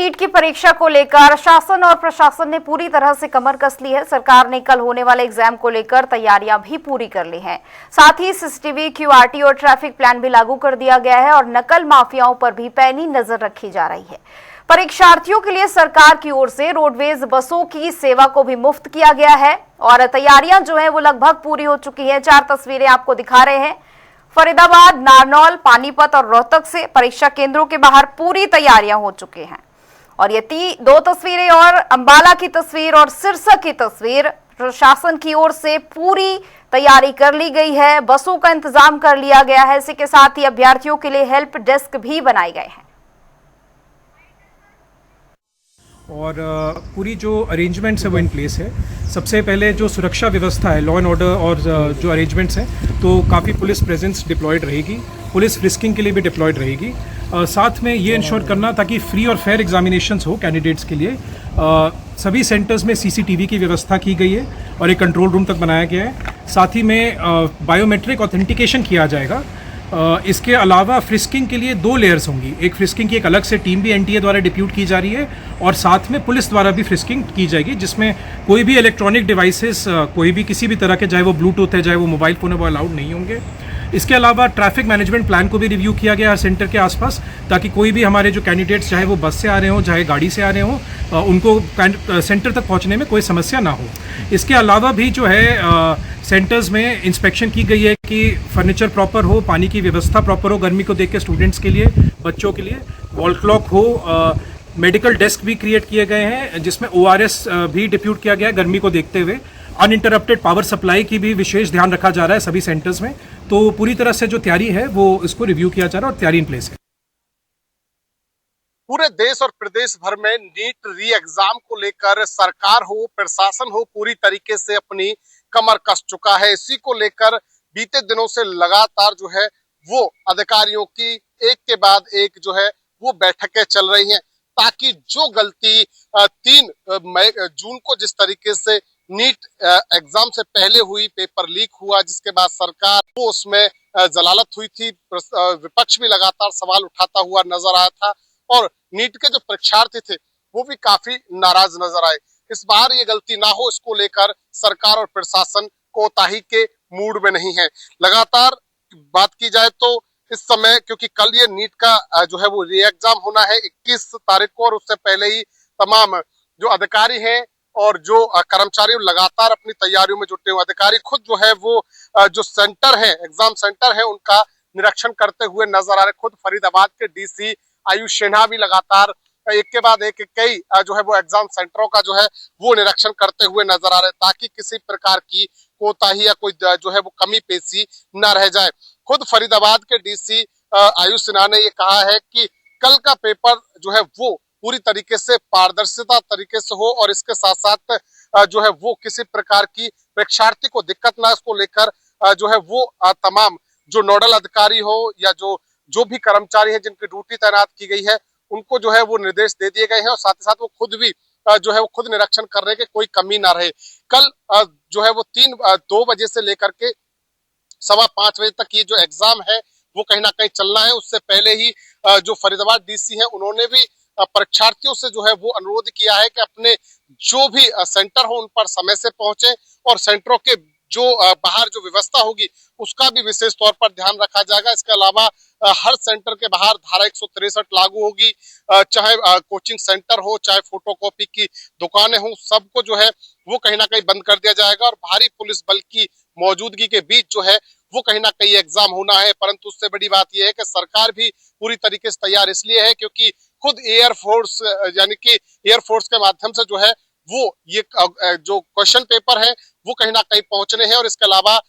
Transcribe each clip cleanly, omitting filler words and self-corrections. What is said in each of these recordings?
NEET की परीक्षा को लेकर शासन और प्रशासन ने पूरी तरह से कमर कस ली है। सरकार ने कल होने वाले एग्जाम को लेकर तैयारियां भी पूरी कर ली हैं। साथ ही सीसीटीवी, क्यूआरटी और ट्रैफिक प्लान भी लागू कर दिया गया है और नकल माफियाओं पर भी पैनी नजर रखी जा रही है। परीक्षार्थियों के लिए सरकार की ओर से रोडवेज बसों की सेवा को भी मुफ्त किया गया है और तैयारियां जो है वो लगभग पूरी हो चुकी है। 4 तस्वीरें आपको दिखा रहे हैं। फरीदाबाद, नारनौल, पानीपत और रोहतक से परीक्षा केंद्रों के बाहर पूरी तैयारियां हो चुकी हैं। और ये 2 तस्वीरें और अंबाला की तस्वीर और सिरसा की तस्वीर। प्रशासन की ओर से पूरी तैयारी कर ली गई है, बसों का इंतजाम कर लिया गया है। इसी के साथ ही अभ्यर्थियों के लिए हेल्प डेस्क भी बनाए गए हैं और पूरी जो अरेंजमेंट्स है वो इन प्लेस है। सबसे पहले जो सुरक्षा व्यवस्था है, लॉ एंड ऑर्डर और जो अरेंजमेंट्स हैं, तो काफ़ी पुलिस प्रेजेंस डिप्लॉयड रहेगी, पुलिस फ्रिस्किंग के लिए भी डिप्लॉयड रहेगी। साथ में ये इंश्योर करना ताकि फ्री और फेयर एग्जामिनेशंस हो कैंडिडेट्स के लिए। सभी सेंटर्स में सीसीटीवी की व्यवस्था की गई है और एक कंट्रोल रूम तक बनाया गया है। साथ ही में बायोमेट्रिक ऑथेंटिकेशन किया जाएगा। इसके अलावा फ्रिस्किंग के लिए 2 लेयर्स होंगी। एक फ्रिस्किंग की एक अलग से टीम भी एनटीए द्वारा डिप्यूट की जा रही है और साथ में पुलिस द्वारा भी फ्रिस्किंग की जाएगी, जिसमें कोई भी इलेक्ट्रॉनिक डिवाइसेस, कोई भी किसी भी तरह के, चाहे वो ब्लूटूथ है, चाहे वो मोबाइल फ़ोन है, वो अलाउड नहीं होंगे। इसके अलावा ट्रैफिक मैनेजमेंट प्लान को भी रिव्यू किया गया है सेंटर के आसपास, ताकि कोई भी हमारे जो कैंडिडेट्स, चाहे वो बस से आ रहे हों, चाहे गाड़ी से आ रहे हों, उनको सेंटर तक पहुंचने में कोई समस्या ना हो। इसके अलावा भी जो है सेंटर्स में इंस्पेक्शन की गई है कि फर्नीचर प्रॉपर हो, पानी की व्यवस्था प्रॉपर हो, गर्मी को देख के स्टूडेंट्स के लिए, बच्चों के लिए वॉल क्लॉक हो। मेडिकल डेस्क भी क्रिएट किए गए हैं जिसमें ORS भी डिप्यूट किया गया है गर्मी को देखते हुए। अनइंटरप्टेड पावर सप्लाई की भी विशेष ध्यान रखा जा रहा है सभी सेंटर्स में। तो पूरी तरह से जो तैयारी है वो इसको रिव्यू किया जा रहा है और तैयारी इन प्लेस है। पूरे देश और प्रदेश भर में नीट री एग्जाम को लेकर सरकार हो, प्रशासन हो, पूरी तरीके से अपनी कमर कस चुका है। इसी को लेकर बीते दिनों से लगातार जो है वो अधिकारियों की एक के बाद एक जो है वो बैठकें चल रही हैं, ताकि जो गलती 3 जून को जिस तरीके से नीट एग्जाम से पहले हुई, पेपर लीक हुआ, जिसके बाद सरकार को उसमें जलालत हुई थी, विपक्ष भी लगातार सवाल उठाता हुआ नजर आया था और नीट के जो परीक्षार्थी थे वो भी काफी नाराज नजर आए। इस बार ये गलती ना हो, इसको लेकर सरकार और प्रशासन कोताही के मूड में नहीं है। लगातार बात की जाए तो इस समय, क्योंकि कल ये नीट का जो है वो री एग्जाम होना है 21 तारीख को, और उससे पहले ही तमाम जो अधिकारी हैं और जो कर्मचारी लगातार अपनी तैयारियों में जुटे हुए, अधिकारी खुद जो है वो जो सेंटर है, एग्जाम सेंटर है, उनका निरीक्षण करते हुए नजर आ रहे। खुद फरीदाबाद के DC आयुष सिन्हा भी लगातार एक के बाद एक कई जो है वो एग्जाम सेंटरों का जो है वो निरीक्षण करते हुए नजर आ रहे, ताकि किसी प्रकार की कोताही या कोई जो है वो कमी पेशी न रह जाए। खुद फरीदाबाद के DC आयुष सिन्हा ने ये कहा है कि कल का पेपर जो है वो पूरी तरीके से पारदर्शिता तरीके से हो और इसके साथ साथ जो है वो किसी प्रकार की परीक्षार्थी को दिक्कत ना, इसको लेकर जो है वो तमाम जो नोडल अधिकारी हो या जो भी कर्मचारी हैं जिनकी ड्यूटी तैनात की गई है, उनको जो है वो निर्देश दे दिए गए हैं और साथ ही साथ वो खुद भी जो है वो खुद निरीक्षण कर रहे हैं कि कोई कमी ना रहे। कल जो है वो 2 बजे से लेकर के 5:15 बजे तक ये जो एग्जाम है वो कहीं ना कहीं चलना है। उससे पहले ही जो फरीदाबाद DC है उन्होंने भी परीक्षार्थियों से जो है वो अनुरोध किया है कि अपने जो भी सेंटर हो उन पर समय से पहुंचे और सेंटरों के जो बाहर जो व्यवस्था होगी उसका भी विशेष तौर पर ध्यान रखा जाएगा। इसके अलावा हर सेंटर के बाहर धारा 163 लागू होगी, चाहे कोचिंग सेंटर हो, चाहे फोटोकॉपी की दुकानें हो, सबको जो है वो कहीं ना कहीं बंद कर दिया जाएगा और भारी पुलिस बल की मौजूदगी के बीच जो है वो कहीं ना कहीं एग्जाम होना है। परंतु उससे बड़ी बात यह है कि सरकार भी पूरी तरीके से तैयार इसलिए है क्योंकि खुद एयरफोर्स यानी कि एयरफोर्स के माध्यम से जो है वो ये जो क्वेश्चन पेपर है वो कहीं ना कहीं पहुंचने हैं। और इसके अलावा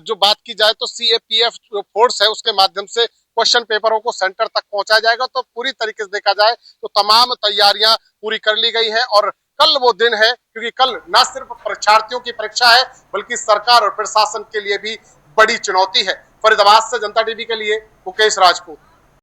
जो बात की जाए तो CAPF जो फोर्स है उसके माध्यम से क्वेश्चन पेपरों को सेंटर तक पहुंचाया जाएगा। तो पूरी तरीके से देखा जाए तो तमाम तैयारियां पूरी कर ली गई है और कल वो दिन है, क्योंकि कल न सिर्फ परीक्षार्थियों की परीक्षा है बल्कि सरकार और प्रशासन के लिए भी बड़ी चुनौती है। फरीदाबाद से जनता TV के लिए मुकेश राजपूत।